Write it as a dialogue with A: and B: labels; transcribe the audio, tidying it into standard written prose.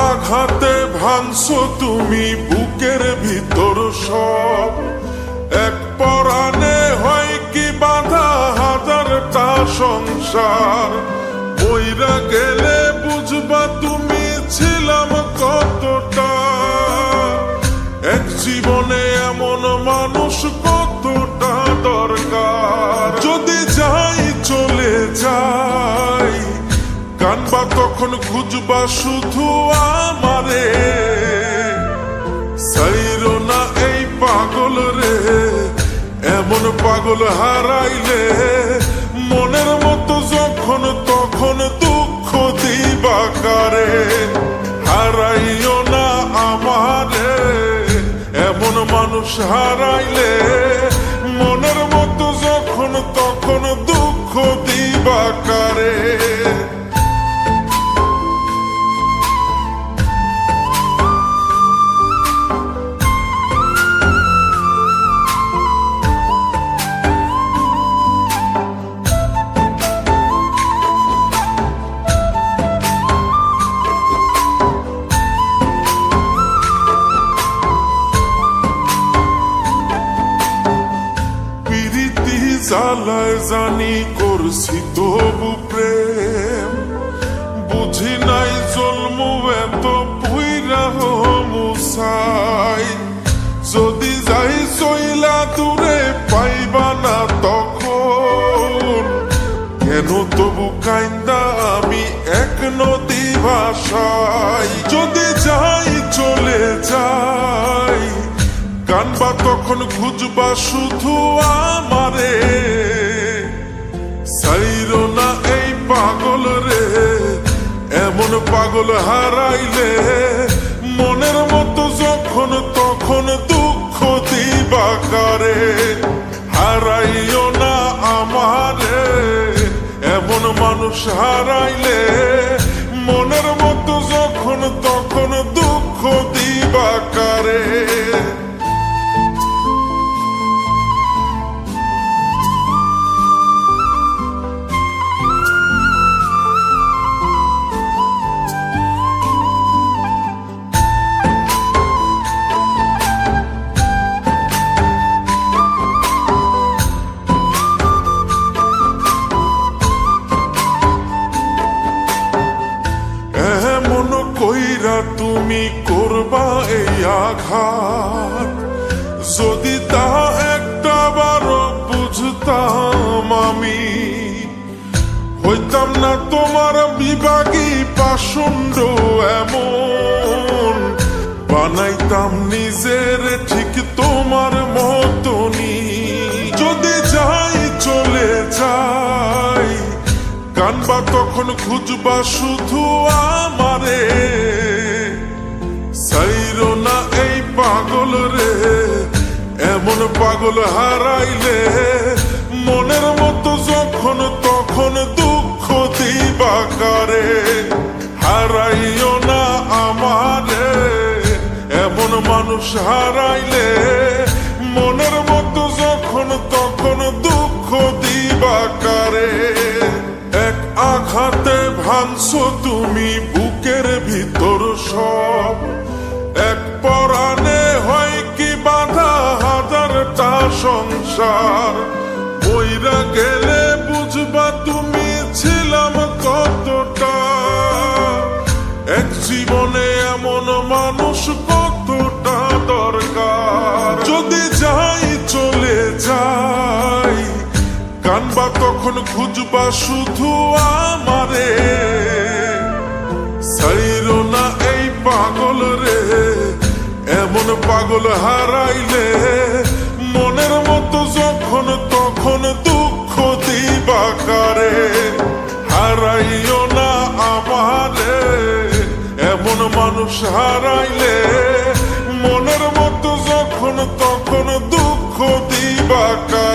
A: আঘাতে ভাঙছো তুমি বুকের ভিতর সব, এক পরাণে হয় কি বাঁধা হাজারটা সংসার। বইরা গেলে বুঝবা তুমি ছিলাম কতটা, এক জীবনে এমন মানুষ কতটা দরকার। যদি যাই চলে যাই কানবা তখন খুঁজবা শুধু আমারে, সাইরো না এই পাগল রে, এমন পাগল হারাইলে মনের মতো যখন তখন দুঃখ দিবা কারে। হারাইও না আমারে, এমন মানুষ হারাইলে মনের মতো যখন তখন দুঃখ দিবা কারে। জ্বালায় জানি করছি তবু প্রেম, বুঝি নাই জন্মু এত পুইরা মুসাই। যদি যাই চইলা দূরে পাইবা না তখন, কেন তবু কাইন্দা আমি এক নদী ভাষাই। যদি যাই চলে যাই কানবা তখন খুঁজবা শুধু আমারে, সাইরো না এই পাগল রে, এমন পাগল হারাইলে মনের মতো যখন তখন দুঃখ দিবা কারে। হারাইও না আমারে, এমন মানুষ হারাইলে মনের মতো যখন তখন দুঃখ দিবা কারে। কইরা তুমি করবা এই আঘাত, যদি তা একটা বারো বুঝতাম আমি, হইতাম না তোমার বিভাগী পাষণ্ড এমন। বানাইতাম নিজের ঠিক তোমার মতনি। যদি যাই চলে যাই কানবা তখন খুঁজবা শুধু আমারে, সাইরো না এই পাগল রে, এমন পাগল হারাইলে মনের মতো যখন তখন দুঃখ দিবা কারে। হারাইও না আমারে, এমন মানুষ হারাইলে মনের মতো যখন তখন দুঃখ দিবা কারে। এক আঘাতে ভাঙছো তুমি বুকের ভিতর সব, এক পরাণে হয় কি বাঁধা হাজারটা সংসার। বইরা গেলে বুঝবা তুমি ছিলাম কতটা, এক জীবনে এমন মানুষ কতটা দরকার। যদি যাই চলে যাই কানবা তখন খুঁজবা শুধু আমারে, সাইরো না এই পাগল রে, এমন পাগল হারাইলে মনের মতো যখন তখন দুঃখ দিবা কারে। হারাইও না আমারে, এমন মানুষ হারাইলে মনের মতো যখন তখন দুঃখ দিবা কারে।